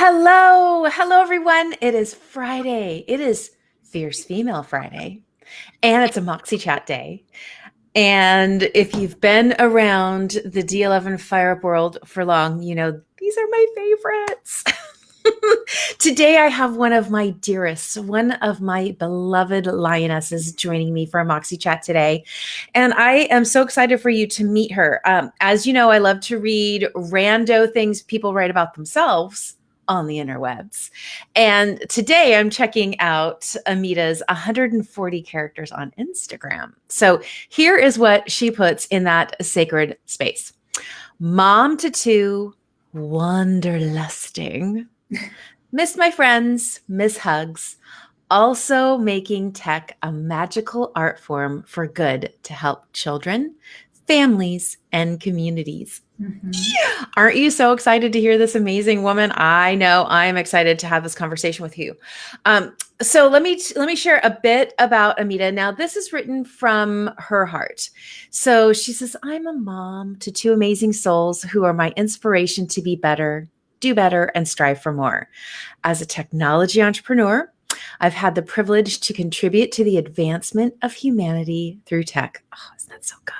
Hello, everyone. It is Friday. It is Fierce Female Friday, and it's a Moxie Chat day. And if you've been around the D11 Fire Up world for long, you know these are my favorites. Today, I have one of my dearest, one of my beloved lionesses joining me for a Moxie Chat today. And I am so excited for you to meet her. As you know, I love to read rando things people write about themselves on the interwebs. And today I'm checking out Ameeta's 140 characters on Instagram. So here is what she puts in that sacred space. Mom to two, wanderlusting. Miss my friends, miss hugs. Also making tech a magical art form for good to help children, families, and communities. Mm-hmm. Aren't you so excited to hear this amazing woman? I know I'm excited to have this conversation with you. So let me share a bit about Ameeta. Now, this is written from her heart. So she says, I'm a mom to two amazing souls who are my inspiration to be better, do better, and strive for more. As a technology entrepreneur, I've had the privilege to contribute to the advancement of humanity through tech. Oh, isn't that so good?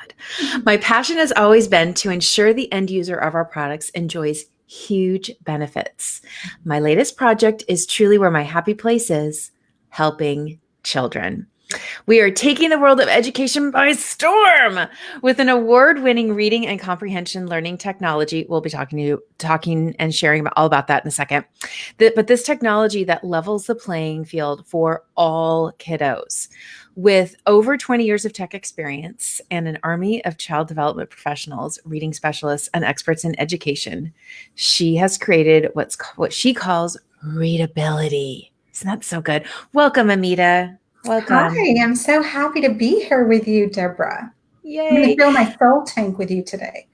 My passion has always been to ensure the end user of our products enjoys huge benefits. My latest project is truly where my happy place is, helping children. We are taking the world of education by storm with an award-winning reading and comprehension learning technology. We'll be talking and sharing all about that in a second. But this technology that levels the playing field for all kiddos. With over 20 years of tech experience and an army of child development professionals, reading specialists, and experts in education, she has created what she calls readability. Isn't that so good? Welcome, Ameeta. Welcome. Hi, I'm so happy to be here with you, Deborah. Yay. I'm going to fill my soul tank with you today.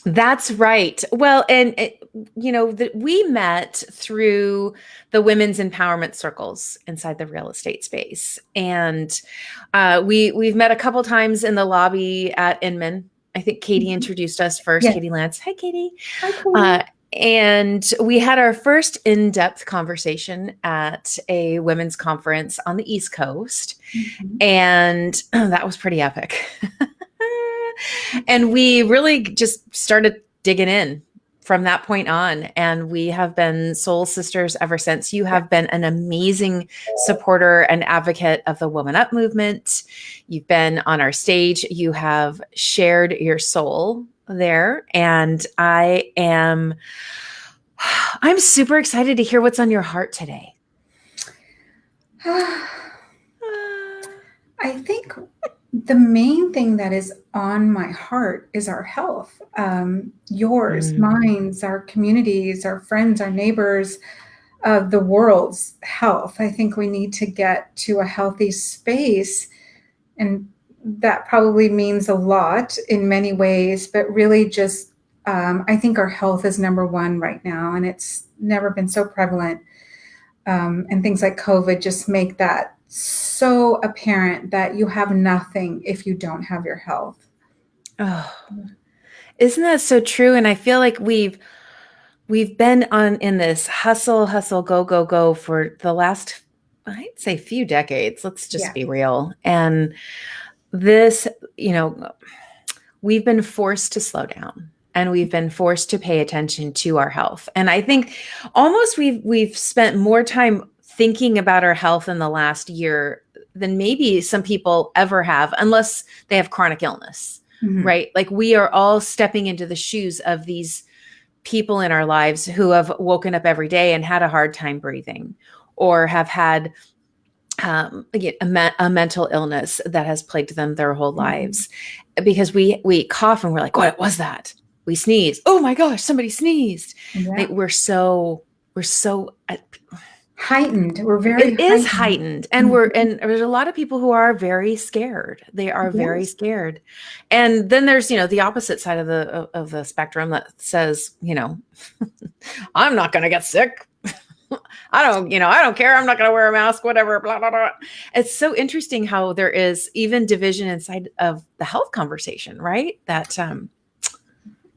That's right. Well, and we met through the women's empowerment circles inside the real estate space, and we've met a couple times in the lobby at Inman. I think Katie introduced us first. Yes. Katie Lance. Hi, Katie. Hi, Katie. And we had our first in-depth conversation at a women's conference on the East Coast, and that was pretty epic. And we really just started digging in from that point on. And we have been soul sisters ever since. You have been an amazing supporter and advocate of the Woman Up movement. You've been on our stage. You have shared your soul there. And I'm super excited to hear what's on your heart today. I think the main thing that is on my heart is our health, yours, mine, our communities, our friends, our neighbors, the world's health. I think we need to get to a healthy space, and that probably means a lot in many ways, but really just I think our health is number one right now, and it's never been so prevalent. And things like COVID just make that so apparent that you have nothing if you don't have your health. Oh, isn't that so true? And I feel like we've been in this hustle, go for the last, I'd say, few decades. Let's just be real. And this, we've been forced to slow down. And we've been forced to pay attention to our health. And I think almost we've spent more time thinking about our health in the last year than maybe some people ever have, unless they have chronic illness, right? Like we are all stepping into the shoes of these people in our lives who have woken up every day and had a hard time breathing, or have had a mental illness that has plagued them their whole lives. Because we cough and we're like, what was that? We sneeze. Oh my gosh, somebody sneezed. Yeah. We're so heightened. We're very It is heightened. And and there's a lot of people who are very scared. They are very scared. And then there's, the opposite side of the spectrum that says, I'm not going to get sick. I don't care. I'm not going to wear a mask, whatever, blah, blah, blah. It's so interesting how there is even division inside of the health conversation, right? That,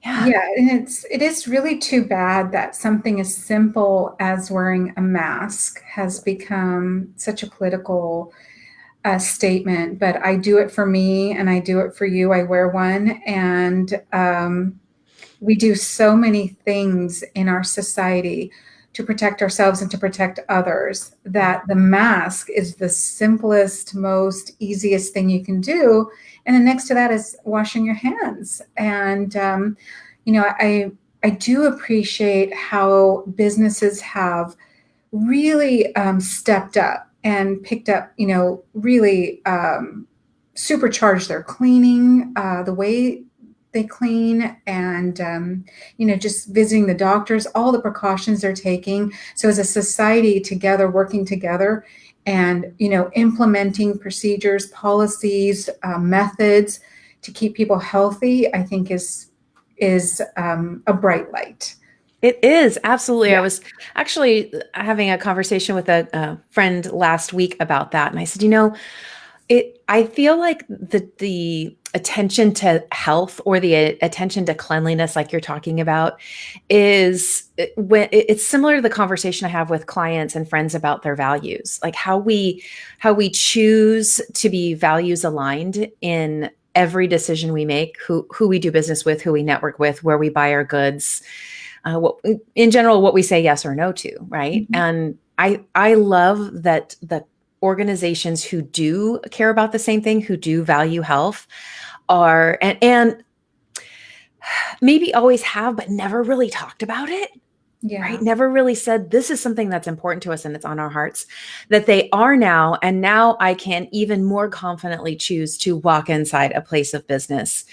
Yeah. Yeah, and it is really too bad that something as simple as wearing a mask has become such a political statement. But I do it for me, and I do it for you. I wear one, and we do so many things in our society to protect ourselves and to protect others that the mask is the simplest, most easiest thing you can do. And then next to that is washing your hands. And I do appreciate how businesses have really stepped up and picked up, really supercharged their cleaning, the way they clean, and just visiting the doctors, all the precautions they're taking. So as a society together, working together, and implementing procedures, policies, methods to keep people healthy, I think is a bright light. It is absolutely. I Yeah. was actually having a conversation with a friend last week about that, and I said, I feel like the attention to health or the attention to cleanliness, like you're talking about, it's similar to the conversation I have with clients and friends about their values, like how we choose to be values aligned in every decision we make, who we do business with, who we network with, where we buy our goods, in general, what we say yes or no to, right? Mhm. And I love that the organizations who do care about the same thing, who do value health, are and maybe always have, but never really talked about it, right? Yeah. Never really said this is something that's important to us and it's on our hearts, that they are now. And now I can even more confidently choose to walk inside a place of business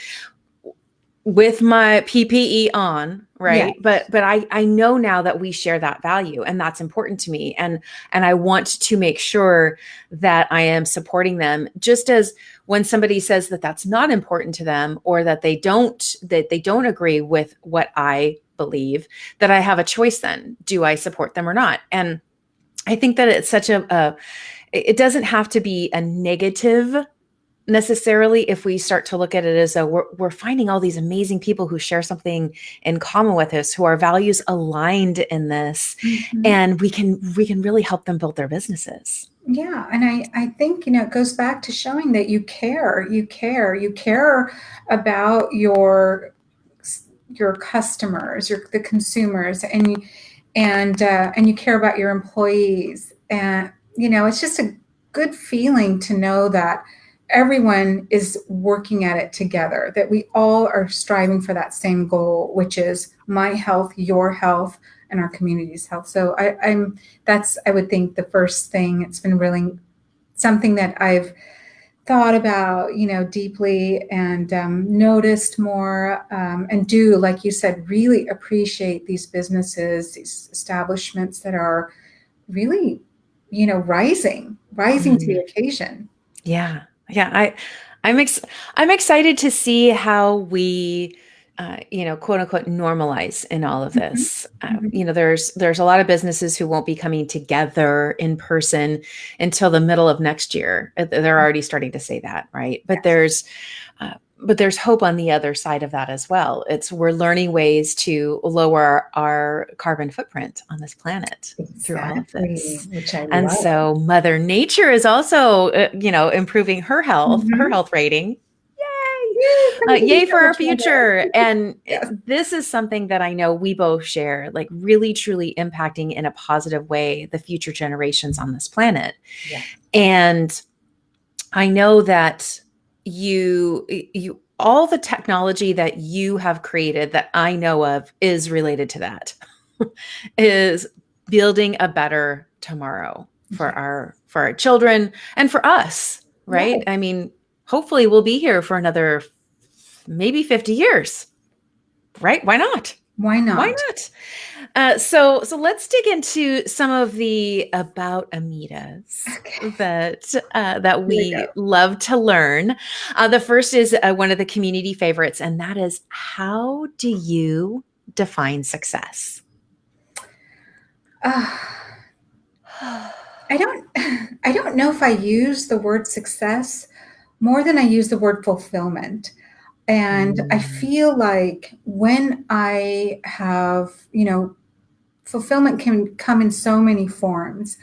with my PPE on, Yeah. right? But I know now that we share that value, and that's important to me, and I want to make sure that I am supporting them, just as when somebody says that that's not important to them, or that they don't agree with what I believe, that I have a choice. Then do I support them or not? And I think that it's such it doesn't have to be a negative necessarily, if we start to look at it as though we're finding all these amazing people who share something in common with us, who are values aligned in this, Mhm. and we can really help them build their businesses. Yeah, and I think, it goes back to showing that you care about your customers, the consumers, and you care about your employees. And it's just a good feeling to know that everyone is working at it together, that we all are striving for that same goal, which is my health, your health, and our community's health. So that's, I would think, the first thing. It's been really something that I've thought about, deeply, and noticed more, and do, like you said, really appreciate these businesses, these establishments that are really, rising to the Mm, occasion. yeah, yeah. I'm ex- I'm excited to see how we, quote unquote, normalize in all of Mhm, this. mhm. There's a lot of businesses who won't be coming together in person until the middle of next year. They're already starting to say that, right? Yes, But there's hope on the other side of that as well. We're learning ways to lower our carbon footprint on this planet through all of exactly, this. which I And love. so Mother Nature is also, improving her Mhm. health rating. Yay! Yay, things will be Yay so for our much future. better. And Yes. this is something that I know we both share, like really truly impacting in a positive way the future generations on this planet. Yeah. And I know that you all the technology that you have created that I know of is related to that. Is building a better tomorrow Yeah. for our children and for us, Yeah. right? I mean, hopefully we'll be here for another maybe 50 years, right? Why not? Why Why not? not? So let's dig into some of the about Amitas Okay. that Here we we go. love to learn. The first is one of the community favorites, and that is, how do you define success? Uh, I don't I don't know if I use the word success more than I use the word fulfillment. And I Mm. feel like when I have, fulfillment can come in so many forms.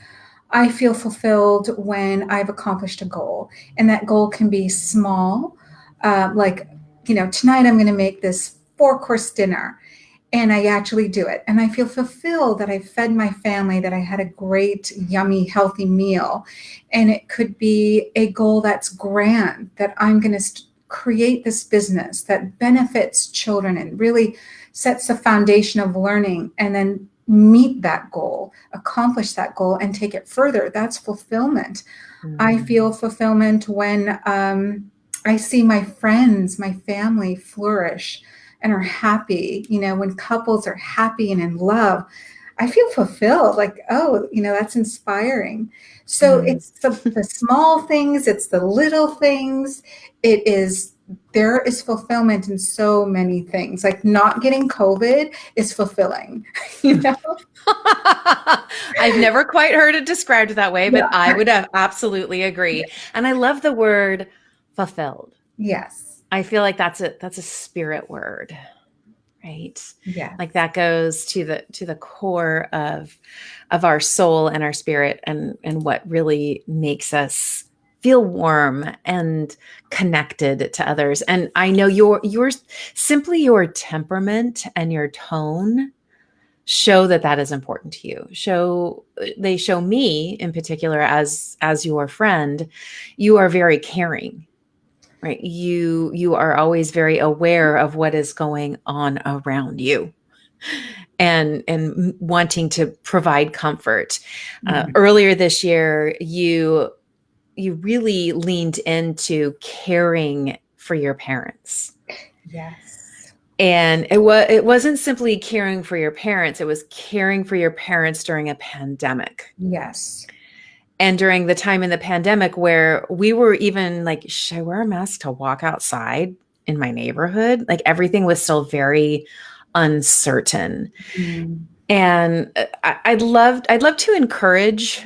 I feel fulfilled when I've accomplished a goal, and that goal can be small, like, tonight I'm going to make this 4-course dinner, and I actually do it. And I feel fulfilled that I fed my family, that I had a great, yummy, healthy meal. And it could be a goal that's grand, that I'm going to create this business that benefits children and really sets a foundation of learning, and then meet that goal, accomplish that goal, and take it further. That's fulfillment. I Mm. feel fulfillment when I see my friends, my family flourish and are happy. When couples are happy and in love, I feel fulfilled. Like, oh, that's inspiring. So Mm. it's the small things, it's the little things. There is fulfillment in so many things. Like not getting COVID is fulfilling, you know? I've never quite heard it described that way, but Yeah. I would absolutely agree. And I love the word fulfilled. Yes. I feel like that's a spirit word, right? Like Yes. that goes to the core of our soul and our spirit, and what really makes us feel warm and connected to others. And I know your temperament and your tone show that is important to you. They show me in particular, as your friend, you are very caring, right? You are always very aware of what is going on around you, and wanting to provide comfort. Mhm. Earlier this year, you really leaned into caring for your parents. Yes. And it wasn't simply caring for your parents, it was caring for your parents during a pandemic. Yes. And during the time in the pandemic where we were even like, should I wear a mask to walk outside in my neighborhood? Like everything was still very uncertain. Mm. And I'd love to encourage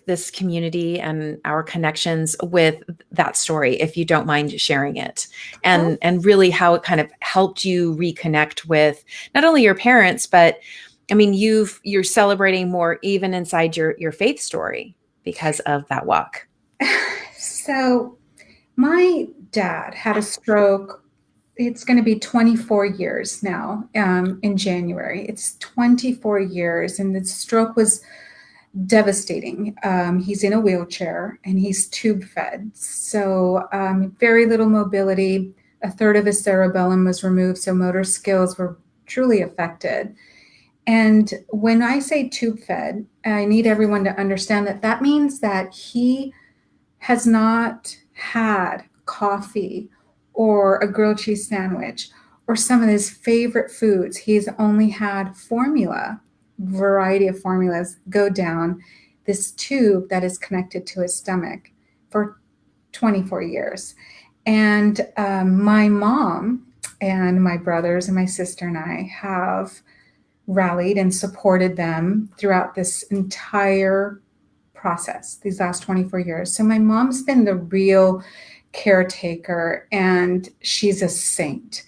this community and our connections with that story, if you don't mind sharing it, Oh, and really how it kind of helped you reconnect with not only your parents, but I mean, you're celebrating more even inside your faith story because of that walk. so my dad had a stroke. It's going to be 24 years now, in January. It's 24 years, and the stroke was devastating. He's in a wheelchair and he's tube fed. So, very little mobility. A third of his cerebellum was removed, so motor skills were truly affected. And when I say tube fed, I need everyone to understand that that means that he has not had coffee or a grilled cheese sandwich or some of his favorite foods. He's only had variety of formulas go down this tube that is connected to his stomach for 24 years. And my mom and my brothers and my sister and I have rallied and supported them throughout this entire process, these last 24 years. So my mom's been the real caretaker, and she's a saint.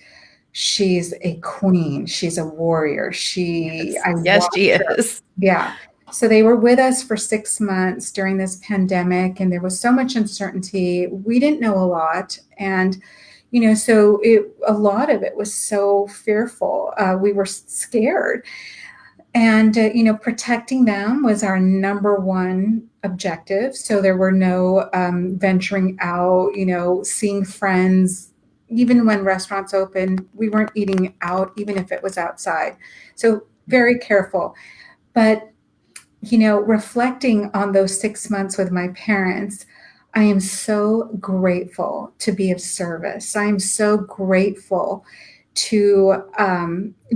She's a queen. She's a warrior. I Yes, she watched her. is. Yeah. So they were with us for 6 months during this pandemic, and there was so much uncertainty. We didn't know a lot. And, so a lot of it was so fearful. We were scared. And, protecting them was our number one objective. So there were no venturing out, seeing friends. Even when restaurants opened, we weren't eating out, even if it was outside. So very careful. But, reflecting on those 6 months with my parents, I am so grateful to be of service. I am so grateful to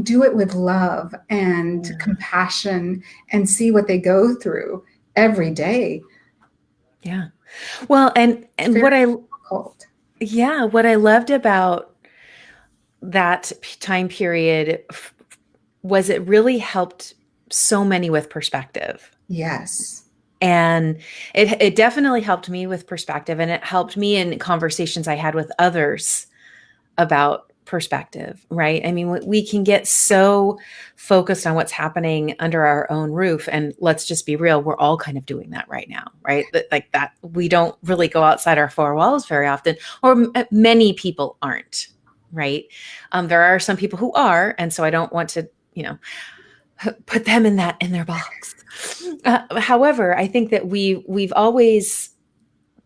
do it with love and Yeah. compassion and see what they go through every day. Yeah. Well, It's and very what I difficult. yeah, what I loved about that time period was it really helped so many with perspective. Yes. And it definitely helped me with perspective, and it helped me in conversations I had with others about perspective, right? I mean, we can get so focused on what's happening under our own roof. And let's just be real, we're all kind of doing that right now, right? Like that, we don't really go outside our four walls very often, or many people aren't, right? There are some people who are. And so I don't want to, put them in their box. However, I think that we've always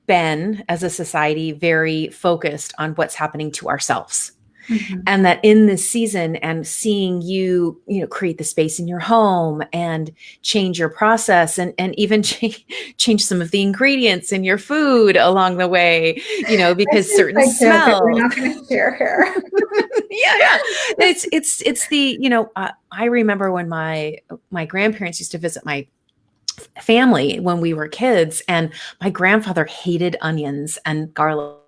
been, as a society, very focused on what's happening to ourselves. Mm-hmm. And that in this season, and seeing you create the space in your home and change your process, and even change some of the ingredients in your food along the way, because certain smells. We're not going to share here. Yeah. It's the, I remember when my grandparents used to visit my family when we were kids, and my grandfather hated onions and garlic.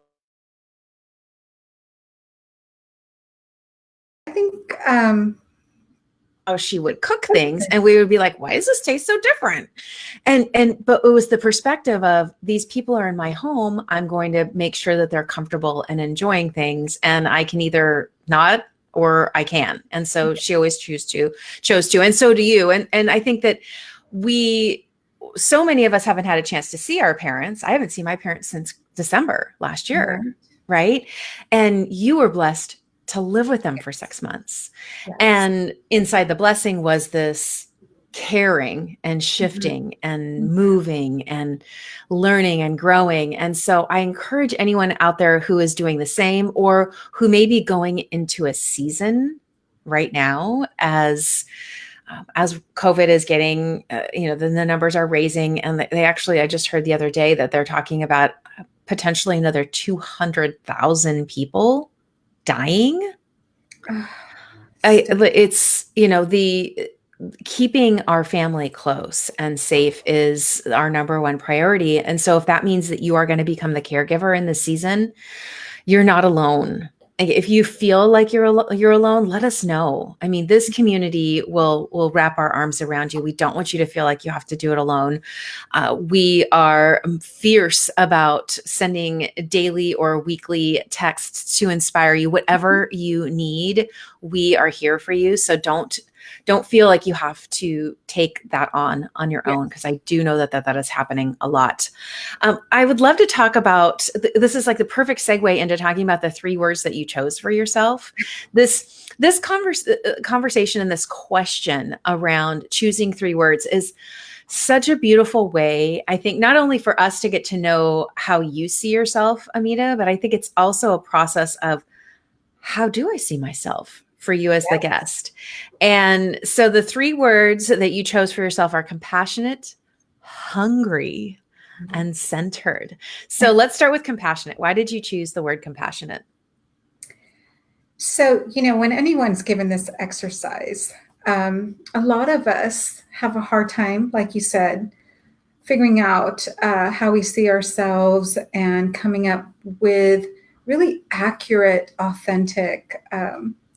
I think how she would cook things, and we would be like, why does this taste so different? But it was the perspective of, these people are in my home, I'm going to make sure that they're comfortable and enjoying things, and I can either not or I can. And so she always chose to, and so do you. And I think that so many of us haven't had a chance to see our parents. I haven't seen my parents since December last year, right? And you were blessed to live with them for 6 months. Yes. And inside the blessing was this caring and shifting and moving and learning and growing. And so I encourage anyone out there who is doing the same, or who may be going into a season right now as COVID is getting, the numbers are raising, and they actually, I just heard the other day that they're talking about potentially another 200,000 people dying. It's, the keeping our family close and safe is our number one priority. And so if that means that you are going to become the caregiver in this season, you're not alone. If you feel like you're alone, let us know. I mean, this community will wrap our arms around you. We don't want you to feel like you have to do it alone. We are fierce about sending daily or weekly texts to inspire you. Whatever you need, we are here for you. So don't feel like you have to take that on your own, because I do know that is happening a lot. I would love to talk about, this is like the perfect segue into talking about the 3 words that you chose for yourself. This conversation and this question around choosing 3 words is such a beautiful way, I think, not only for us to get to know how you see yourself, Ameeta, but I think it's also a process of, how do I see myself for you as the guest? And so the 3 words that you chose for yourself are compassionate, hungry, and centered. So let's start with compassionate. Why did you choose the word compassionate? So, when anyone's given this exercise, a lot of us have a hard time, like you said, figuring out how we see ourselves and coming up with really accurate, authentic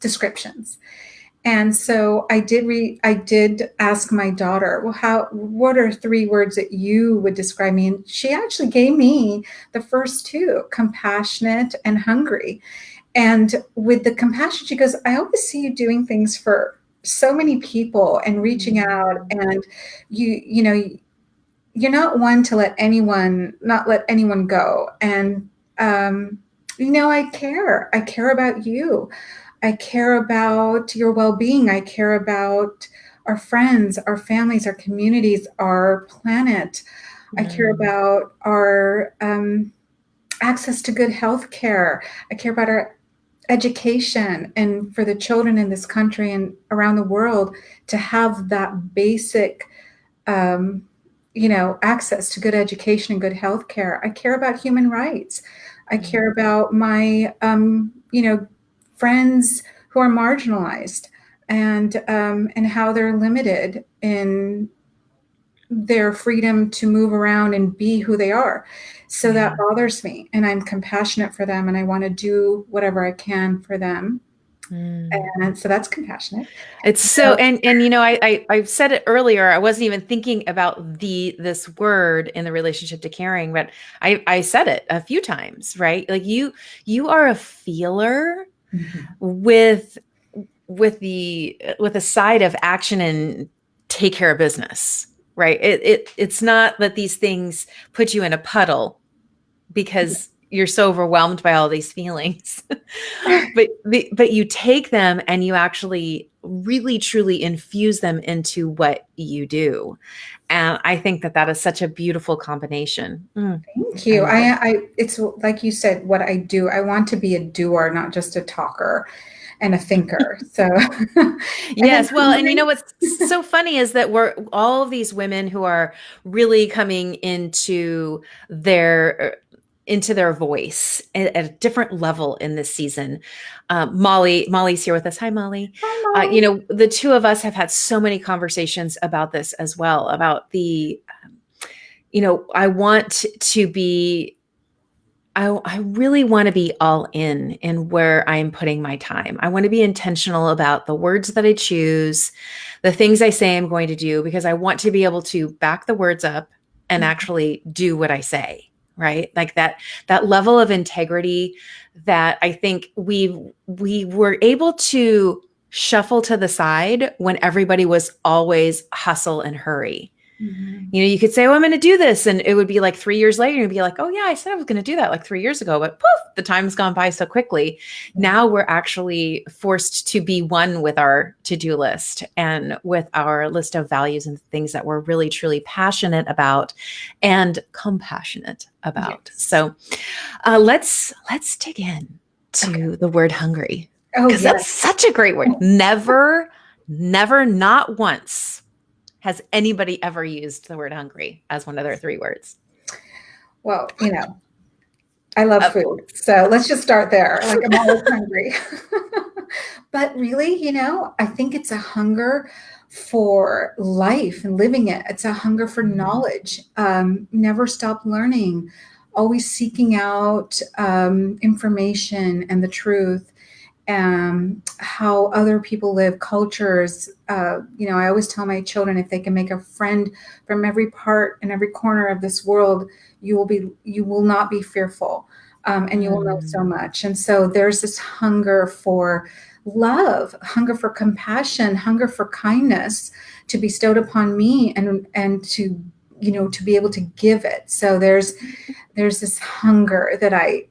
descriptions. And so I did ask my daughter, well, what are 3 words that you would describe me? And she actually gave me the first 2, compassionate and hungry. And with the compassion, she goes, I always see you doing things for so many people and reaching out, and you're not one to not let anyone go. And, I care about you. I care about your well-being. I care about our friends, our families, our communities, our planet. I care about our access to good health care. I care about our education, and for the children in this country and around the world to have that basic, access to good education and good health care. I care about human rights. I care about my, friends who are marginalized, and how they're limited in their freedom to move around and be who they are. So that bothers me, and I'm compassionate for them, and I want to do whatever I can for them. And so that's compassionate. It's so, and I said it earlier, I wasn't even thinking about this word in the relationship to caring, but I said it a few times, right? Like you are a feeler Mhm. with a side of action and take care of business, right? It's not that these things put you in a puddle because you're so overwhelmed by all these feelings. but you take them and you actually really truly infuse them into what you do. And I think that is such a beautiful combination. Thank I you. love it. It's like you said, what I do. I want to be a doer, not just a talker and a thinker. So, and then Yes. Well, and you know what's so funny is that we're all of these women who are really coming into their voice at a different level in this season. Molly's here with us. Hi, Molly. hi, Molly. The two of us have had so many conversations about this as well, about I want to be I really want to be all in where I'm putting my time. I want to be intentional about the words that I choose, the things I say I'm going to do, because I want to be able to back the words up and actually do what I say, right? Like that level of integrity that I think we were able to shuffle to the side when everybody was always hustle and hurry. Mhm. You could say, "Oh, I'm going to do this." And it would be like 3 years later, you'd be like, "Oh, yeah, I said I was going to do that like 3 years ago." But poof, the time's gone by so quickly. Yeah. Now we're actually forced to be one with our to-do list and with our list of values and things that we're really, truly passionate about and compassionate about. Yes. So let's dig in Okay. to the word hungry, Oh, because that's yes. such a great word. Never, never, not once has anybody ever used the word hungry as one of their 3 words? Well, I love food. So let's just start there. Like, I'm always hungry. But really, I think it's a hunger for life and living it. It's a hunger for knowledge. Never stop learning, always seeking out information and the truth, how other people live, cultures. I always tell my children, if they can make a friend from every part and every corner of this world, you will not be fearful, and you will know so much. And so there's this hunger for love, hunger for compassion, hunger for kindness to be bestowed upon me, and to be able to give it. So there's this hunger that I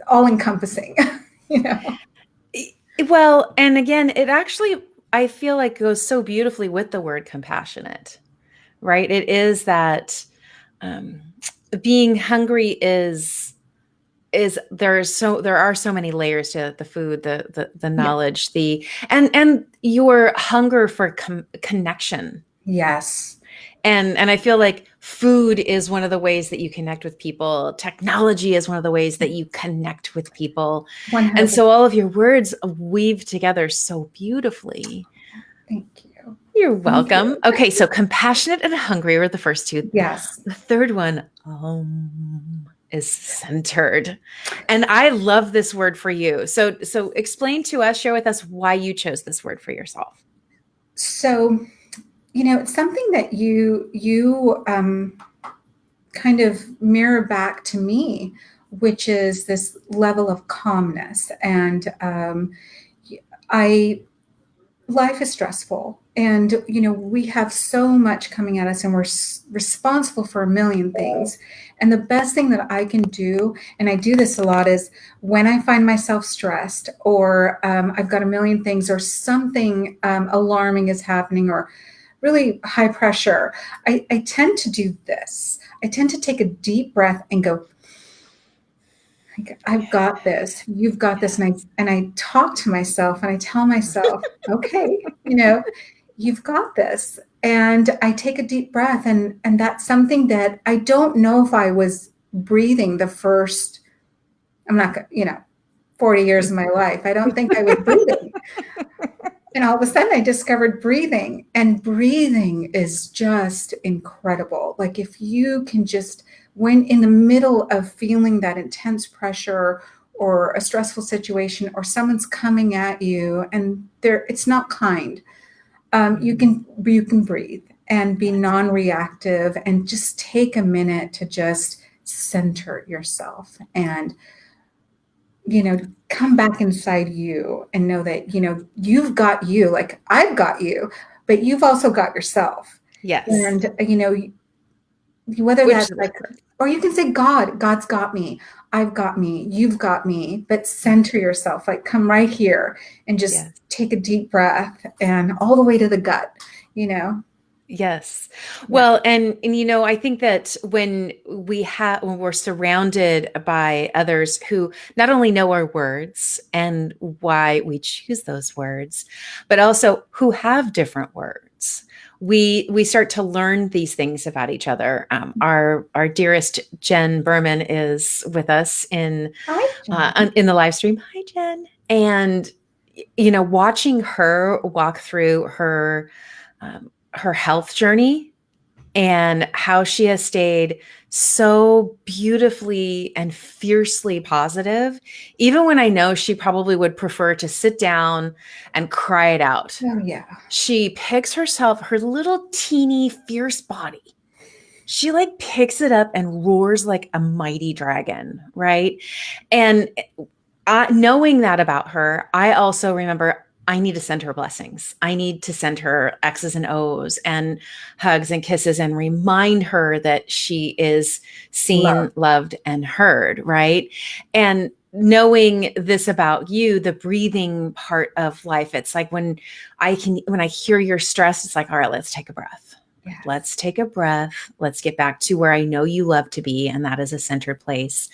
all encompassing. you know Well, and again, it actually, I feel like, goes so beautifully with the word compassionate, right? It is that um, being hungry there are so many layers to the food, the Yeah. knowledge, and your hunger for connection. Yes. And I feel like food is one of the ways that you connect with people. Technology is one of the ways that you connect with people. And 100%. so all of your words weave together so beautifully. Thank you. You're Thank welcome. you. Okay, so compassionate and hungry were the first two. Yes. The third one is centered. And I love this word for you. So explain to us, share with us why you chose this word for yourself. So, it's something that you kind of mirror back to me, which is this level of calmness. And I life is stressful, and we have so much coming at us, and we're responsible for a million things. And the best thing that I can do, and I do this a lot, is when I find myself stressed, or I've got a million things, or something alarming is happening, or really high pressure, I tend to do this. I tend to take a deep breath and go, I've got this. You've got this. And I talk to myself, and I tell myself, okay, you've got this. And I take a deep breath, and that's something that I don't know if I was breathing the first, I'm not gonna, 40 years of my life. I don't think I was breathing. And all of a sudden I discovered breathing, and breathing is just incredible. Like, if you can just, when in the middle of feeling that intense pressure or a stressful situation, or someone's coming at you and it's not kind, you can breathe and be non-reactive, and just take a minute to just center yourself. And come back inside you and know that, you've got you, like I've got you, but you've also got yourself. Yes. And, whether Which that's like, or you can say, God's got me. I've got me. You've got me. But center yourself, like come right here and just yes. take a deep breath and all the way to the gut, Yes. Yeah. Well, and I think that when we're surrounded by others who not only know our words and why we choose those words, but also who have different words, we start to learn these things about each other. Our dearest Jen Berman is with us Hi, Jen. in the live stream. Hi, Jen. And watching her walk through her health journey and how she has stayed so beautifully and fiercely positive, even when I know she probably would prefer to sit down and cry it out. Oh, yeah. She picks herself, her little teeny fierce body. She like picks it up and roars like a mighty dragon, right? And knowing that about her, I also remember I need to send her blessings. I need to send her X's and O's and hugs and kisses and remind her that she is seen, loved, and heard, right? And knowing this about you, the breathing part of life, it's like when I hear you're stressed, it's like, all right, let's take a breath. Yes. Let's take a breath. Let's get back to where I know you love to be, and that is a centered place.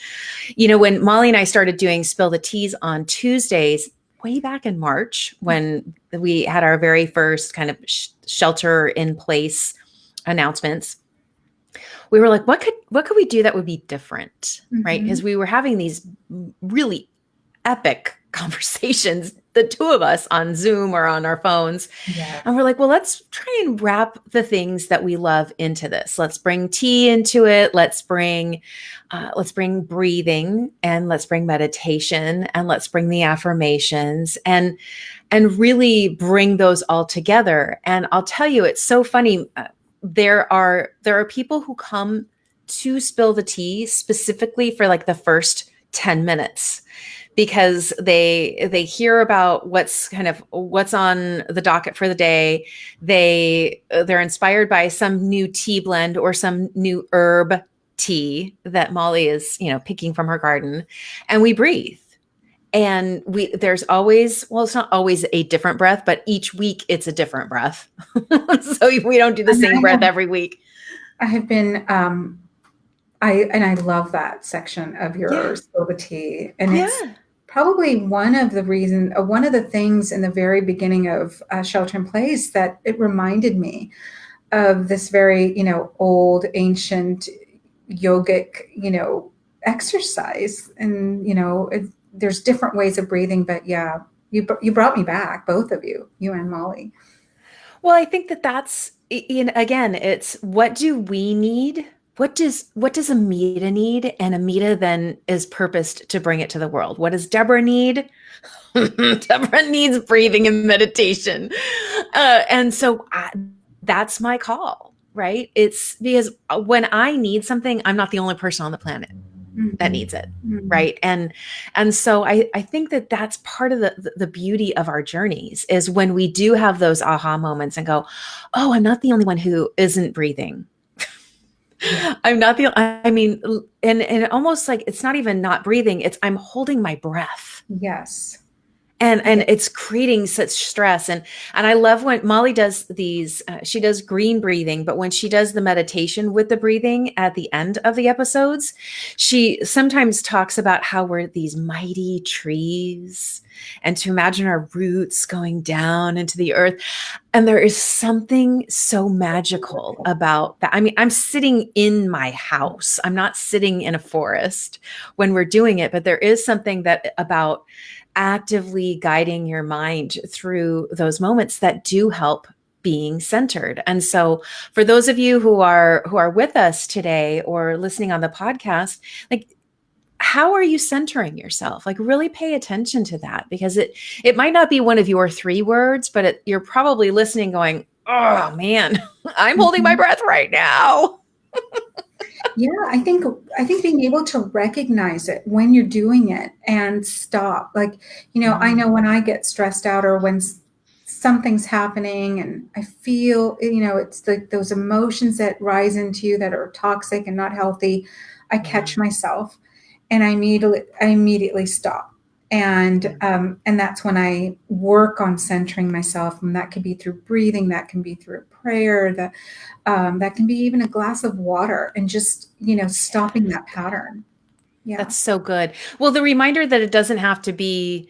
When Molly and I started doing Spill the Teas on Tuesdays, way back in March, when we had our very first kind of shelter in place announcements, we were like, what could we do that would be different, right? Because we were having these really epic conversations, the two of us on Zoom or on our phones. Yeah. And we're like, well, let's try and wrap the things that we love into this. Let's bring tea into it. Let's bring breathing, and let's bring meditation, and let's bring the affirmations, and really bring those all together. And I'll tell you, it's so funny. There are people who come to Spill the Tea specifically for like the first 10 minutes, because they hear about what's on the docket for the day. They're inspired by some new tea blend or some new herb tea that Molly is, picking from her garden, and we breathe. And there's always, well, it's not always a different breath, but each week it's a different breath. So we don't do the same breath every week. I have been, I love that section of your Spill the Tea. And it's probably one of the things in the very beginning of Shelter in Place that it reminded me of this very, old, ancient yogic, exercise. And, there's different ways of breathing, but yeah, you brought me back, both of you and Molly. Well, I think that's, again, it's what do we need? What does Ameeta need? And Ameeta then is purposed to bring it to the world. What does Deborah need? Deborah needs breathing and meditation. And so that's my call, right? It's because when I need something, I'm not the only person on the planet that needs it, right? And so I think that that's part of the beauty of our journeys, is when we do have those aha moments and go, oh, I'm not the only one who isn't breathing. I'm not and almost like it's not even not breathing, it's I'm holding my breath. Yes. And it's creating such stress. And I love when Molly does these, she does green breathing, but when she does the meditation with the breathing at the end of the episodes, she sometimes talks about how we're these mighty trees, and to imagine our roots going down into the earth. And there is something so magical about that. I mean, I'm sitting in my house. I'm not sitting in a forest when we're doing it, but there is something about actively guiding your mind through those moments that do help being centered. And so for those of you who are with us today or listening on the podcast, like, how are you centering yourself? Like, really pay attention to that, because it might not be one of your 3 words, but you're probably listening going, oh man, I'm holding my breath right now. Yeah, I think being able to recognize it when you're doing it and stop. Like, I know Mm, when I get stressed out or when something's happening and I feel, it's like those emotions that rise into you that are toxic and not healthy, I catch mm, myself and I immediately stop. And yeah. and that's when I work on centering myself, and that could be through breathing, that can be through prayer, that can be even a glass of water, and just stopping that pattern. Yeah, That's so good. Well, the reminder that it doesn't have to be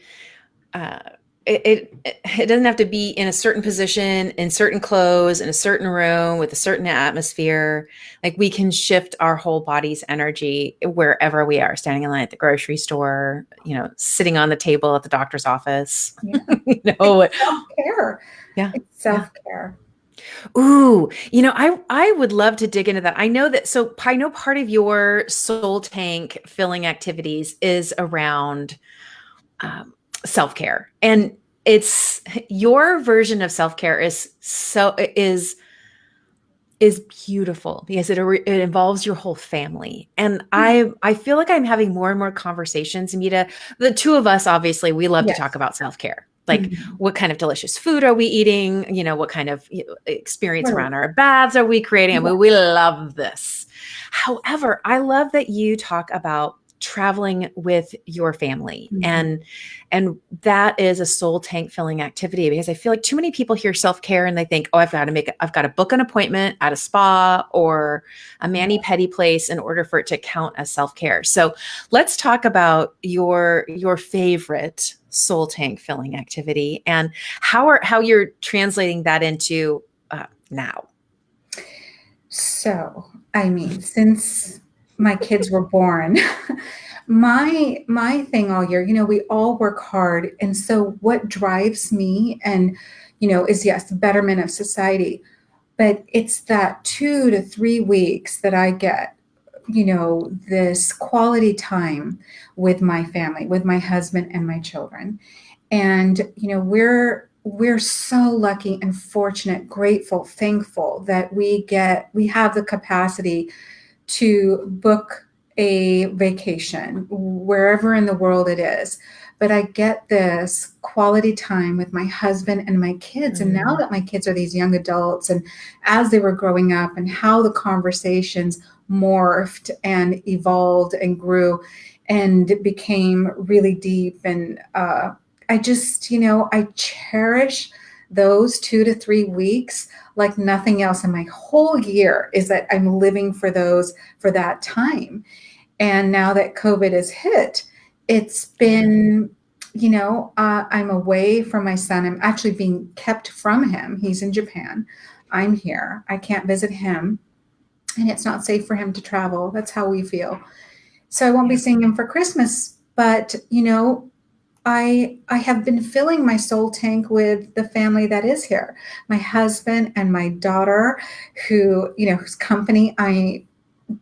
uh, it doesn't have to be in a certain position, in certain clothes, in a certain room with a certain atmosphere. Like we can shift our whole body's energy wherever we are, standing in line at the grocery store, sitting on the table at the doctor's office. yeah. you It's know, self-care. yeah, It's yeah. self-care. Ooh, I would love to dig into that. I know that. So I know part of your soul tank filling activities is around um, self care, and it's your version of self care is beautiful because it involves your whole family. And Yeah. I feel like I'm having more and more conversations, Amita. The two of us, obviously, we love to talk Yes. about self care. Like, Mhm. what kind of delicious food are we eating? What kind of experience Right. around our baths are we creating? I Yeah. mean, we love this. However, I love that you talk about traveling with your family, Mhm. and that is a soul tank filling activity, because I feel like too many people hear self-care and they think, oh, I've got to book an appointment at a spa or a Yeah. mani-pedi place in order for it to count as self-care. So let's talk about your favorite soul tank filling activity and how you're translating that into now. So, I mean, since my kids were born, my thing all year, we all work hard, and so what drives me and is, yes, the betterment of society, but it's that 2 to 3 weeks that I get, this quality time with my family, with my husband and my children. And we're so lucky and fortunate, grateful, thankful that we have the capacity to book a vacation wherever in the world it is. But I get this quality time with my husband and my kids. And now Mm. that my kids are these young adults, and as they were growing up, and how the conversations morphed and evolved and grew and became really deep. And I just, I cherish those 2 to 3 weeks like nothing else in my whole year, is that I'm living for that time. And now that COVID has hit, it's Yeah. been, I'm away from my son. I'm actually being kept from him. He's in Japan. I'm here. I can't visit him. And it's not safe for him to travel. That's how we feel. So I won't be Yeah. seeing him for Christmas. But, I have been filling my soul tank with the family that is here. My husband and my daughter, whose company I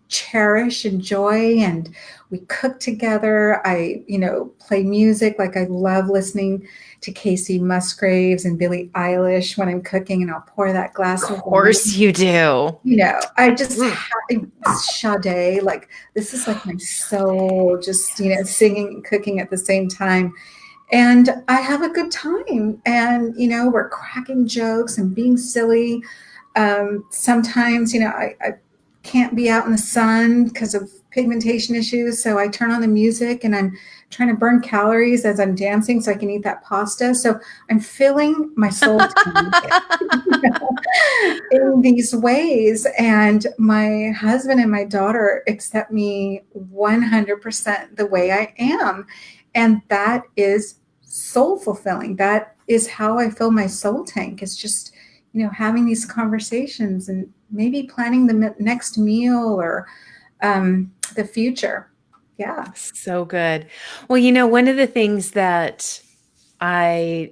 cherish, enjoy, and we cook together. I, play music. Like, I love listening to Casey Musgraves and Billie Eilish when I'm cooking, and I'll pour that Of glass of course wine. you do. I just Mm. Sade, like, this is like my soul, just, singing and cooking at the same time. And I have a good time. And, we're cracking jokes and being silly. Sometimes, I can't be out in the sun because of pigmentation issues. So I turn on the music and I'm trying to burn calories as I'm dancing so I can eat that pasta. So I'm filling my soul tank in these ways. And my husband and my daughter accept me 100% the way I am. And that is soul fulfilling. That is how I fill my soul tank. It's just, having these conversations and maybe planning the next meal or the future. Yeah. So good. Well, one of the things that I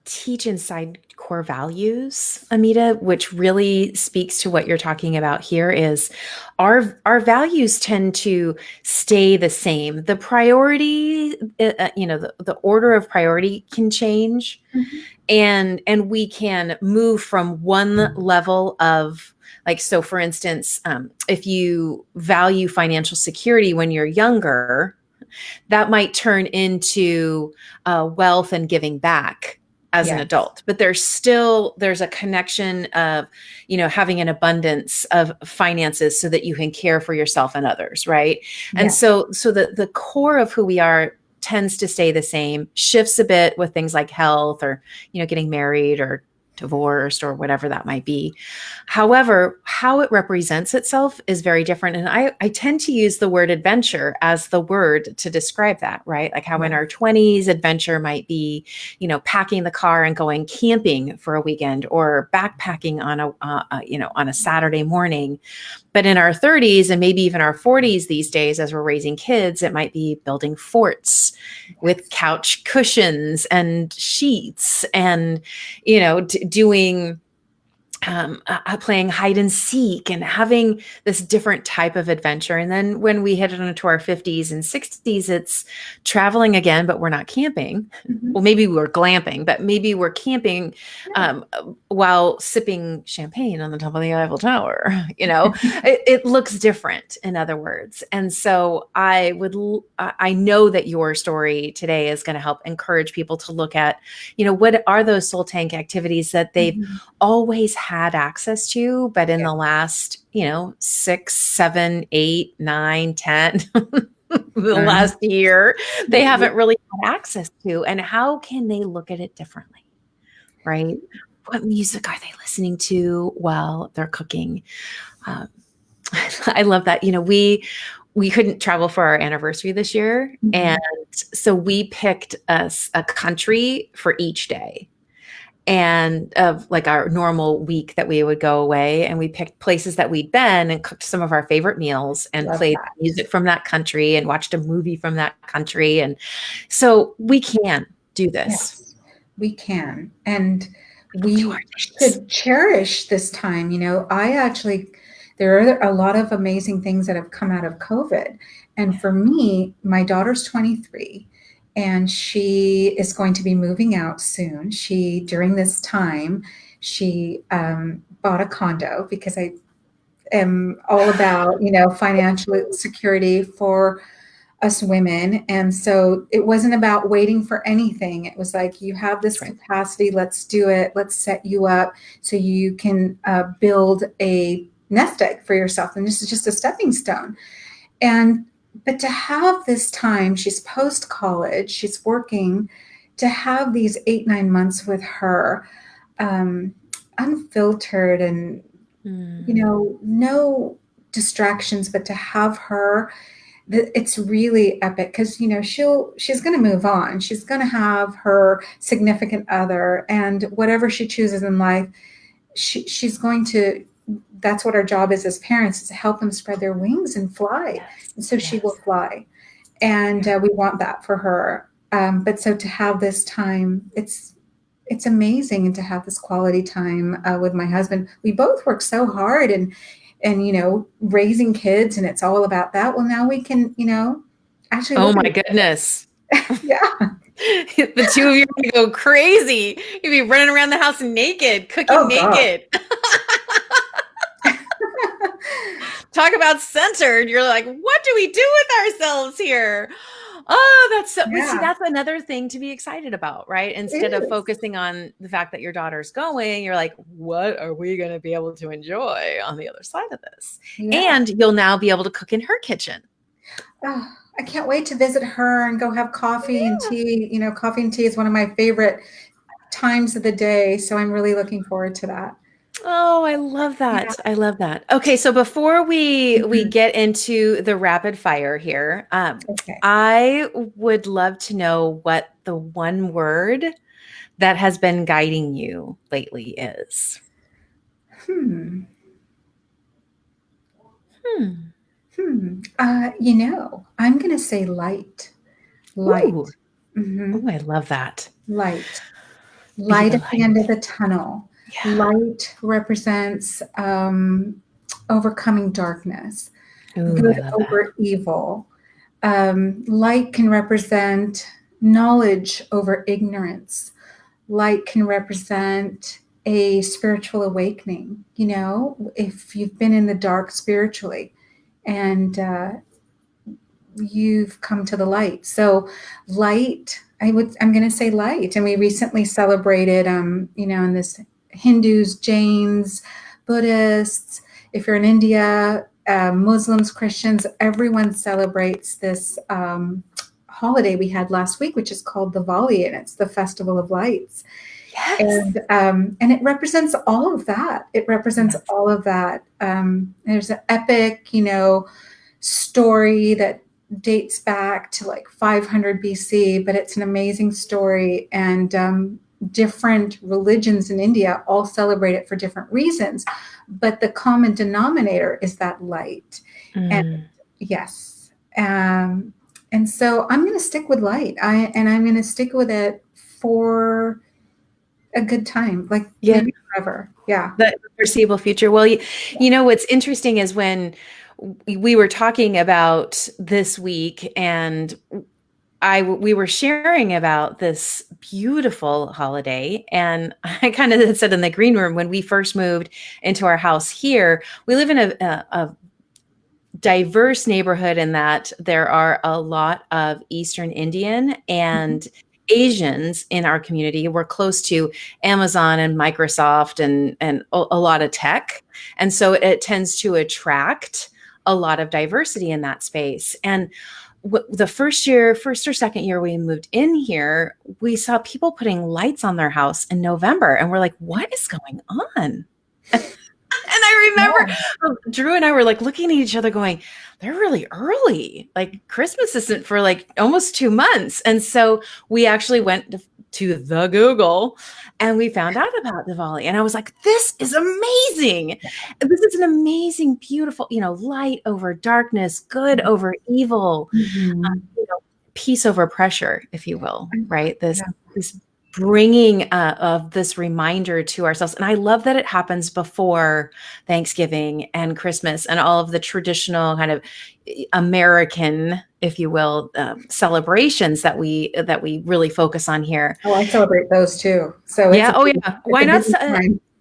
teach inside core values, Ameeta, which really speaks to what you're talking about here, is our values tend to stay the same. The priority, the order of priority can change, Mhm. and we can move from one level of, like, so for instance, if you value financial security when you're younger, that might turn into wealth and giving back as an Yes. adult. But there's a connection of, having an abundance of finances so that you can care for yourself and others, right? And Yes. so the core of who we are tends to stay the same, shifts a bit with things like health, or getting married or divorced or whatever that might be. However, how it represents itself is very different. And I tend to use the word adventure as the word to describe that, right? Like how in Yes. our 20s, adventure might be, packing the car and going camping for a weekend, or backpacking on a Saturday morning. But in our 30s and maybe even our 40s these days, as we're raising kids, it might be building forts with Yes. couch cushions and sheets, and, doing playing hide and seek and having this different type of adventure. And then when we hit into our 50s and 60s, it's traveling again, but we're not camping. Mhm. Well, maybe we're glamping, but maybe we're camping Yeah. while sipping champagne on the top of the Eiffel Tower. It looks different, in other words. And so I know that your story today is going to help encourage people to look at, what are those soul tank activities that they've Mhm. always had access to, but in Yeah. the last, 6, 7, 8, 9, 10, the last year, they haven't really had access to. And how can they look at it differently, right? What music are they listening to while they're cooking? Um, I love that. We couldn't travel for our anniversary this year, and Mhm. so we picked a country for each day, and of like our normal week that we would go away, and we picked places that we'd been and cooked some of our favorite meals and Love played that. music from that country and watched a movie from that country. And so we can do this. Yes, we can. And Do our we things. should cherish this time. There are a lot of amazing things that have come out of COVID. And for me, my daughter's 23 and she is going to be moving out soon. During this time, she bought a condo because I am all about, financial security for us women. And so it wasn't about waiting for anything. It was like, you have this That's right. capacity, let's do it. Let's set you up so you can build a nest egg for yourself. And this is just a stepping stone. And, but to have this time, she's post college, she's working, to have these 8, 9 months with her, um, unfiltered and, Mm. no distractions, but to have her, it's really epic because she's going to move on, she's going to have her significant other, and whatever she chooses in life, she's going to, that's what our job is as parents, is to help them spread their wings and fly. Yes. And so she will Yes. fly, and we want that for her. But so to have this time, it's amazing, and to have this quality time with my husband. We both work so hard, and raising kids, and it's all about that. Well, now we can actually Oh look at my it. goodness. Yeah. The two of you are going to go crazy. You'd be running around the house naked, cooking Oh God. naked. Talk about centered. You're like, what do we do with ourselves here? Oh, that's so, but see, Yeah, that's another thing to be excited about, right? it Instead of is. focusing on the fact that your daughter's going, you're like, what are we going to be able to enjoy on the other side of this? Yeah. And you'll now be able to cook in her kitchen. Oh, I can't wait to visit her and go have coffee and tea. Coffee and tea is one of my favorite times of the day, so I'm really looking forward to that. Oh, I love Yeah. that. I love that. Okay, so before we Mhm. get into the rapid fire here, Okay. I would love to know what the one word that has been guiding you lately is. Hmm. Hmm. I'm going to say light. Ooh. Light. Hmm. Ooh, I love that. Light. Light Be the at the light. end of the tunnel. Yeah. Light represents overcoming darkness, Ooh, I good love that. over evil. Light can represent knowledge over ignorance. Light can represent a spiritual awakening. You know, if you've been in the dark spiritually and you've come to the light. So light, I'm going to say light. And we recently celebrated, in this Hindus, Jains, Buddhists, if you're in India, Muslims, Christians, everyone celebrates this holiday we had last week, which is called Diwali, and it's the Festival of Lights. Yes. And it represents all of that. It represents Yes. all of that. There's an epic, story that dates back to like 500 BC, but it's an amazing story. And different religions in India all celebrate it for different reasons. But the common denominator is that light. And yes. And so I'm going to stick with light. I'm going to stick with it for a good time, like maybe forever. Yeah. The foreseeable future. Well, you know, what's interesting is when we were talking about this week and we were sharing about this beautiful holiday. And I kind of said in the green room, when we first moved into our house here, we live in a diverse neighborhood in that there are a lot of Eastern Indian and Asians in our community. We're close to Amazon and Microsoft and a lot of tech. And so it tends to attract a lot of diversity in that space. And the first or second year we moved in here, we saw people putting lights on their house in November. And we're like, what is going on? And I remember Drew and I were like looking at each other going, they're really early. Like Christmas isn't for like almost 2 months. And so we actually went to the Google and we found out about Diwali. And I was like, this is amazing. This is an amazing, beautiful, light over darkness, good over evil, peace over pressure, if you will, right? This bringing of this reminder to ourselves. And I love that it happens before Thanksgiving and Christmas and all of the traditional kind of American, if you will, celebrations that we really focus on here. Oh, I celebrate those too. So Why not?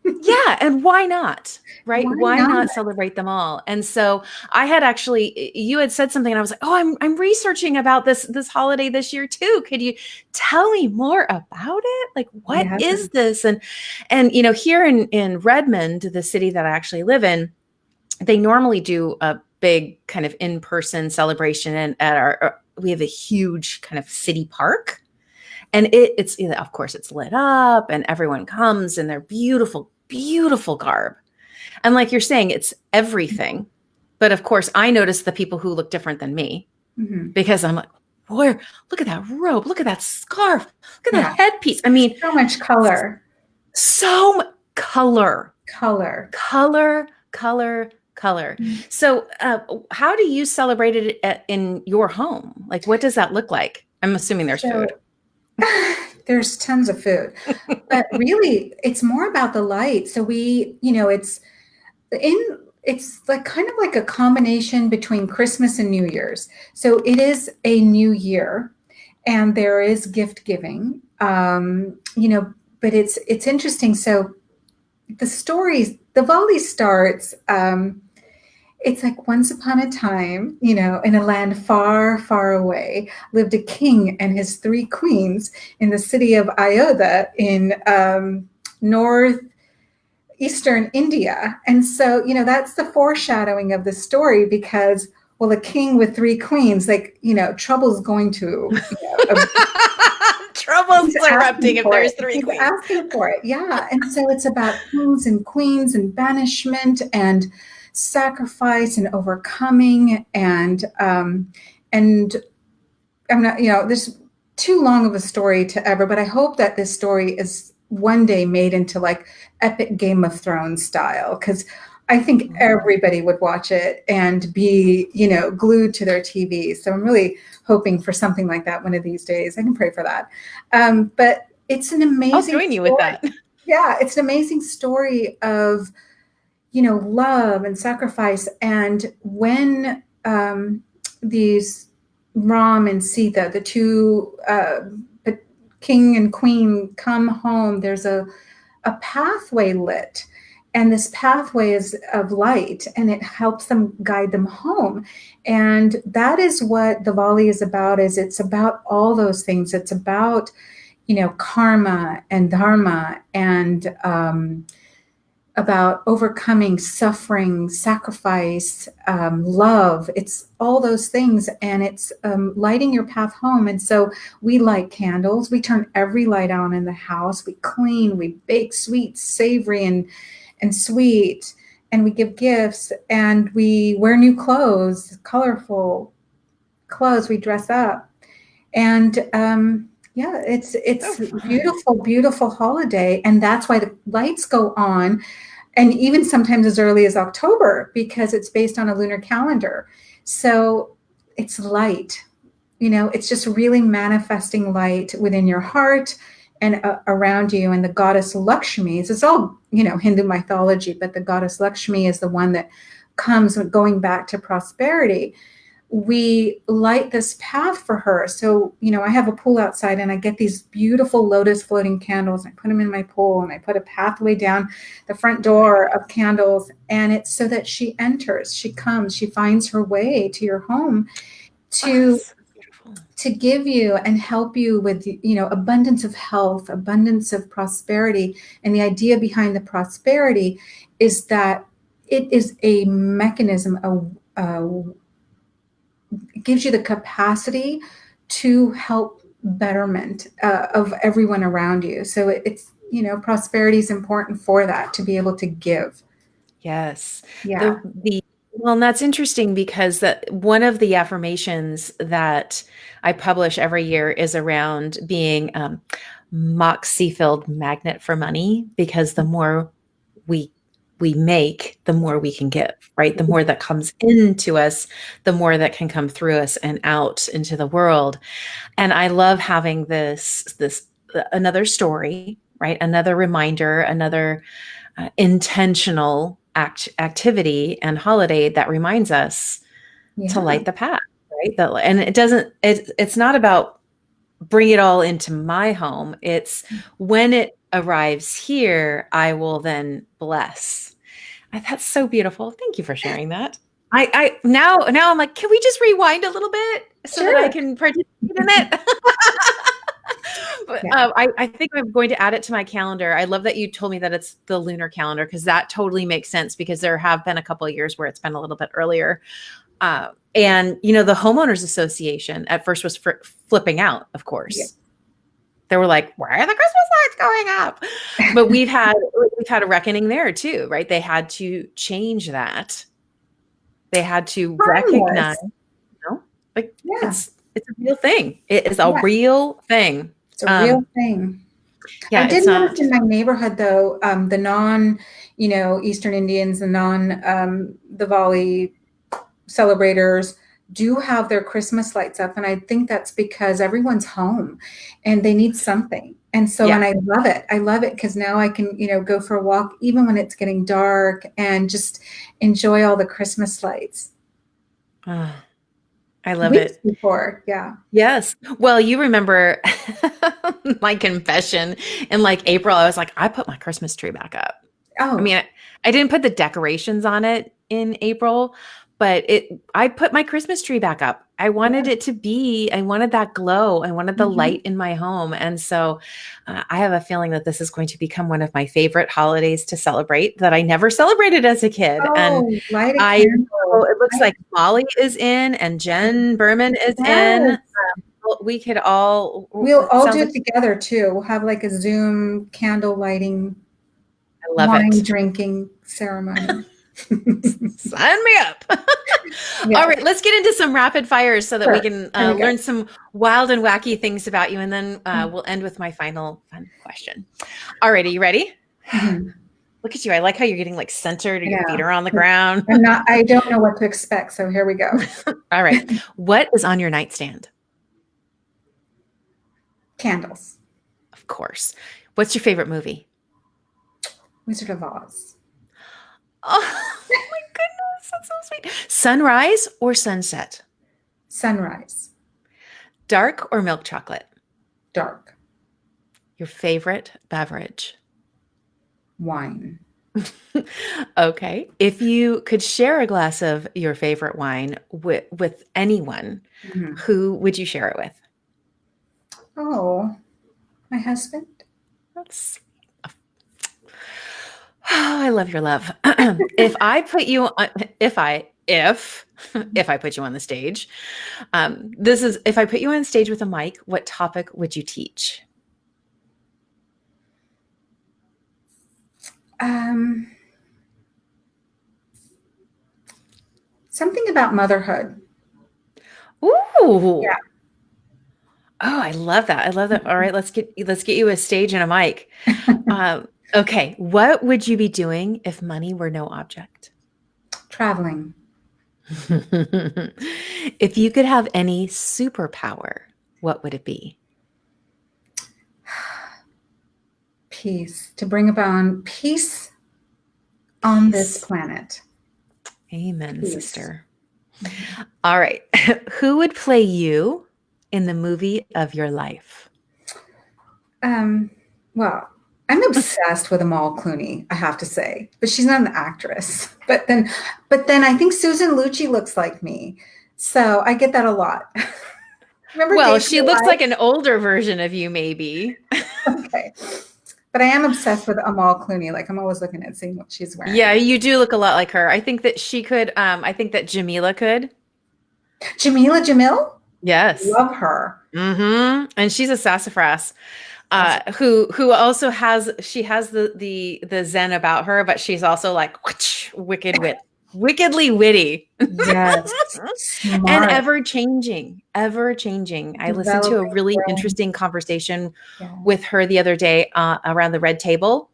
Yeah, and why not? Right? Why not celebrate them all? And so you had said something and I was like, oh, I'm researching about this holiday this year too. Could you tell me more about it? Like, what is this? And here in Redmond, the city that I actually live in, they normally do a big kind of in-person celebration. And we have a huge kind of city park. And it's of course it's lit up and everyone comes in their beautiful, beautiful garb. And like you're saying, it's everything. But of course, I notice the people who look different than me because I'm like, boy, look at that robe. Look at that scarf. Look at that headpiece. I mean, so much color. So much color. Color. So how do you celebrate it in your home? Like, what does that look like? I'm assuming there's food. There's tons of food, but really it's more about the light. So it's like kind of like a combination between Christmas and New Year's. So it is a new year and there is gift giving, but it's interesting. So the stories, the Diwali starts, it's like once upon a time, in a land far, far away, lived a king and his 3 queens in the city of Ayodhya in northeastern India. And so, that's the foreshadowing of the story because, well, a king with 3 queens, trouble's going to, trouble's erupting if there's 3 queens. Asking for it, yeah. And so it's about kings and queens and banishment and sacrifice and overcoming and I'm not, there's too long of a story to ever, but I hope that this story is one day made into like epic Game of Thrones style, because I think everybody would watch it and be, glued to their TV. So I'm really hoping for something like that one of these days. I can pray for that. But it's an I'll amazing join you with story. that. Yeah, it's an amazing story of, love and sacrifice. And when these Ram and Sita, the two king and queen, come home, there's a pathway lit. And this pathway is of light, and it helps them guide them home. And that is what the Vali is about. Is it's about all those things. It's about, karma and dharma, and about overcoming suffering, sacrifice, love. It's all those things, and it's lighting your path home. And so we light candles. We turn every light on in the house. We clean. We bake sweets, savory and sweet, and we give gifts, and we wear new clothes, colorful clothes. We dress up, and yeah, it's So beautiful, beautiful holiday, and that's why the lights go on, and even sometimes as early as October, because it's based on a lunar calendar. So it's light, it's just really manifesting light within your heart and around you. And the goddess Lakshmi, it's all, Hindu mythology, but the goddess Lakshmi is the one that comes going back to prosperity. We light this path for her. So, I have a pool outside, and I get these beautiful lotus floating candles. I put them in my pool, and I put a pathway down the front door of candles. And it's so that she enters, she comes, she finds her way to your home to give you and help you with, abundance of health, abundance of prosperity. And the idea behind the prosperity is that it is a mechanism of it gives you the capacity to help betterment of everyone around you. So it's, prosperity is important for that, to be able to give. yes. Yeah. Well, and that's interesting because that one of the affirmations that I publish every year is around being Moxie filled magnet for money, because the more we make, the more we can give, right? The more that comes into us, the more that can come through us and out into the world. And I love having this another story, right? Another reminder, another intentional activity and holiday that reminds us to Yeah. light the path, right? And it's not about bring it all into my home. It's when it arrives here, I will then bless. That's so beautiful. Thank you for sharing that. I now I'm like, can we just rewind a little bit so that I Sure. can participate in it? But Yeah. I think I'm going to add it to my calendar. I love that you told me that it's the lunar calendar, because that totally makes sense, because there have been a couple of years where it's been a little bit earlier. And, the homeowners association at first was flipping out, of course. Yeah. They were like, why are the Christmas lights going up? But we've had a reckoning there too, right? They had to change that. They had to recognize, Timeless. like Yeah. it's a real thing. It is a Yeah. real thing. It's a real thing. I Yeah, did it's notice not. in my neighborhood, though, the non, Eastern Indians, the non, the Valley celebrators do have their Christmas lights up. And I think that's because everyone's home and they need something. And so, Yeah. and I love it. I love it because now I can, go for a walk, even when it's getting dark, and just enjoy all the Christmas lights. I love Weeks it. before. Yeah. Yes. Well, you remember my confession in like April. I was like, I put my Christmas tree back up. I Oh, mean, I didn't put the decorations on it in April, but I put my Christmas tree back up. I wanted yeah. it to be, I wanted that glow. I wanted the Mhm. light in my home. And so I have a feeling that this is going to become one of my favorite holidays to celebrate that I never celebrated as a kid. And Oh, light a I know candle. it looks like Molly is in and Jen Berman is in. Yes. We could all, We'll it all sounds do like it together too. We'll have like a Zoom candle lighting, I love wine it. drinking ceremony. Sign me up. All Yes. right, let's get into some rapid fires so that we Sure. can There we go. learn some wild and wacky things about you. And then we'll end with my final fun question. All right, are you ready? Mhm. Look at you. I like how you're getting like centered. Your feet Yeah. are on the ground. I don't know what to expect. So here we go. All right. What is on your nightstand? Candles. Of course. What's your favorite movie? Wizard of Oz. Oh my goodness, that's so sweet. Sunrise or sunset? Sunrise. Dark or milk chocolate? Dark. Your favorite beverage? Wine. Okay. If you could share a glass of your favorite wine with anyone, Mm-hmm. who would you share it with? Oh, my husband. That's Oh, I love your love. If I put you on, if I put you on the stage, this is if I put you on stage with a mic, what topic would you teach? Something about motherhood. Ooh. Yeah. Oh, I love that. I love that. All right, let's get you a stage and a mic. Okay, what would you be doing if money were no object? Traveling. If you could have any superpower, what would it be? Peace. To bring about peace on this planet. Amen, Peace. sister. All right. Who would play you in the movie of your life? Well, I'm obsessed with Amal Clooney, I have to say, but she's not an actress. But then I think Susan Lucci looks like me, so I get that a lot. Remember? Well, Days she of Our looks Lives? like an older version of you, maybe. Okay, but I am obsessed with Amal Clooney. Like I'm always looking at seeing what she's wearing. Yeah, you do look a lot like her. I think that she could. I think that Jamila could. Jamila Jamil? Yes. Love her. Mm-hmm. And she's a sassafras. Who also has the zen about her, but she's also like wickedly witty. Yes. And Smart. ever changing. I listened to a really interesting conversation with her the other day around the red table.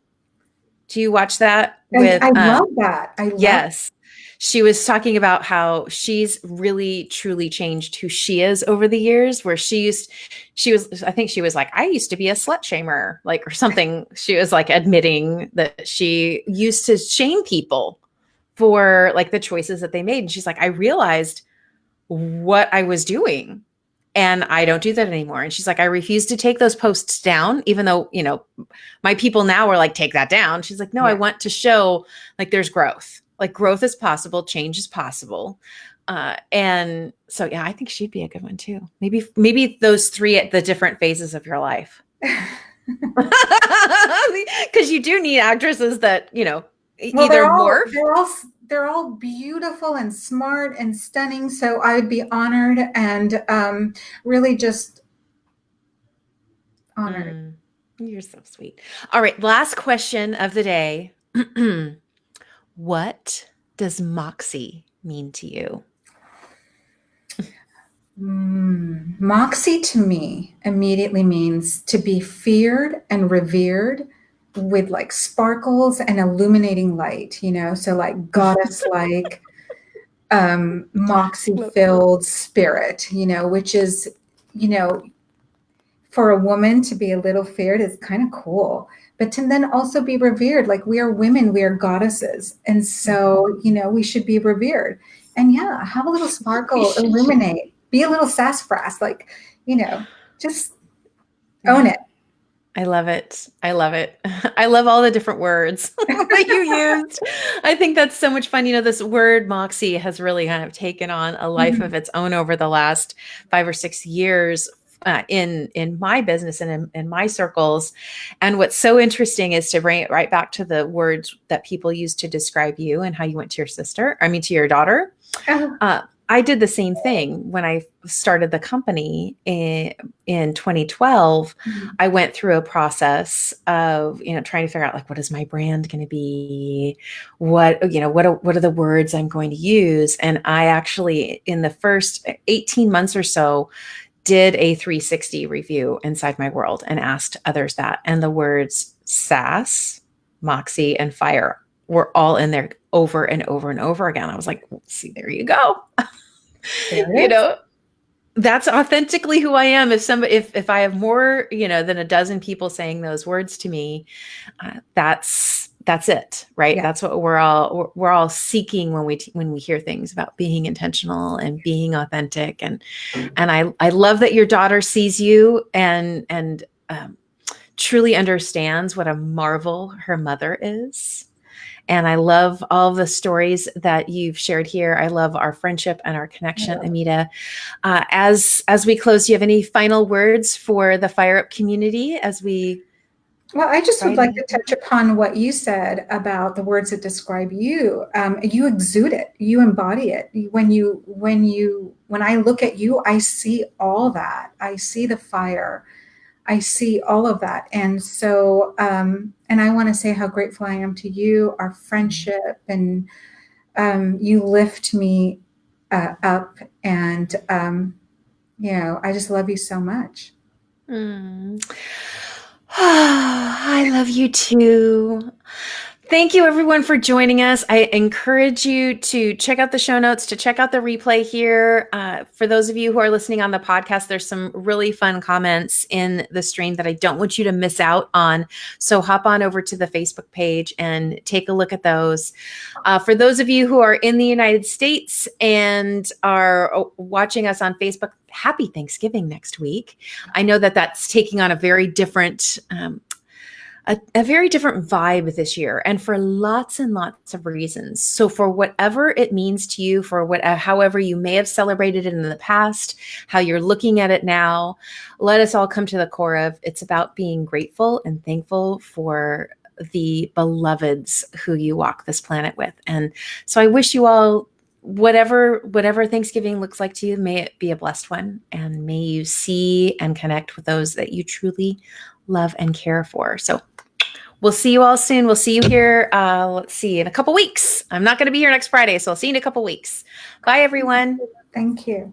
Do you watch that? I love that. Yes. She was talking about how she's really truly changed who she is over the years, where I think she was like, I used to be a slut shamer, like, or something. She was like admitting that she used to shame people for like the choices that they made. And she's like, I realized what I was doing and I don't do that anymore. And she's like, I refuse to take those posts down, even though, my people now are like, take that down. She's like, no, I want to show like there's growth. Like growth is possible, change is possible. And so, yeah, I think she'd be a good one too. Maybe those three at the different phases of your life. Because you do need actresses that, either morph. They're all beautiful and smart and stunning. So I'd be honored and really just honored. You're so sweet. All right. Last question of the day. What does Moxie mean to you? Moxie to me immediately means to be feared and revered with like sparkles and illuminating light, so like goddess like Moxie filled spirit, which is, for a woman to be a little feared is kind of cool, but to then also be revered. Like we are women, we are goddesses. And so, we should be revered and have a little sparkle, illuminate, be a little sassafras, like, just own it. I love it. I love it. I love all the different words that you used. I think that's so much fun. This word Moxie has really kind of taken on a life of its own over the last 5 or 6 years in my business and in my circles. And what's so interesting is to bring it right back to the words that people use to describe you and how you went to your daughter. I did the same thing when I started the company in 2012. I went through a process of, trying to figure out like, what is my brand going to be? What are the words I'm going to use? And I actually, in the first 18 months or so, did a 360 review inside my world and asked others that. And the words sass, Moxie, and fire were all in there over and over and over again. I was like, see, there you go. That's authentically who I am. If I have more, than a dozen people saying those words to me, that's it, right? Yeah. That's what we're all seeking when we hear things about being intentional and being authentic. And I love that your daughter sees you and truly understands what a marvel her mother is. And I love all the stories that you've shared here. I love our friendship and our connection, Ameeta. As we close, do you have any final words for the Fire Up community as we? Well, I just would like to touch upon what you said about the words that describe you. You exude it, you embody it. When I look at you, I see all that. I see the fire. I see all of that. And so, and I want to say how grateful I am to you, our friendship, and you lift me up. And, I just love you so much. I love you too. Thank you everyone for joining us. I encourage you to check out the show notes, to check out the replay here. For those of you who are listening on the podcast, there's some really fun comments in the stream that I don't want you to miss out on. So hop on over to the Facebook page and take a look at those. For those of you who are in the United States and are watching us on Facebook, happy Thanksgiving next week. I know that that's taking on a very different a very different vibe this year, and for lots and lots of reasons. So for whatever it means to you, however you may have celebrated it in the past, how you're looking at it now, let us all come to the core of it's about being grateful and thankful for the beloveds who you walk this planet with. And so I wish you all, whatever Thanksgiving looks like to you, may it be a blessed one, and may you see and connect with those that you truly love and care for. So we'll see you all soon. We'll see you here, let's see, in a couple weeks. I'm not going to be here next Friday, so I'll see you in a couple weeks. Bye, everyone. Thank you.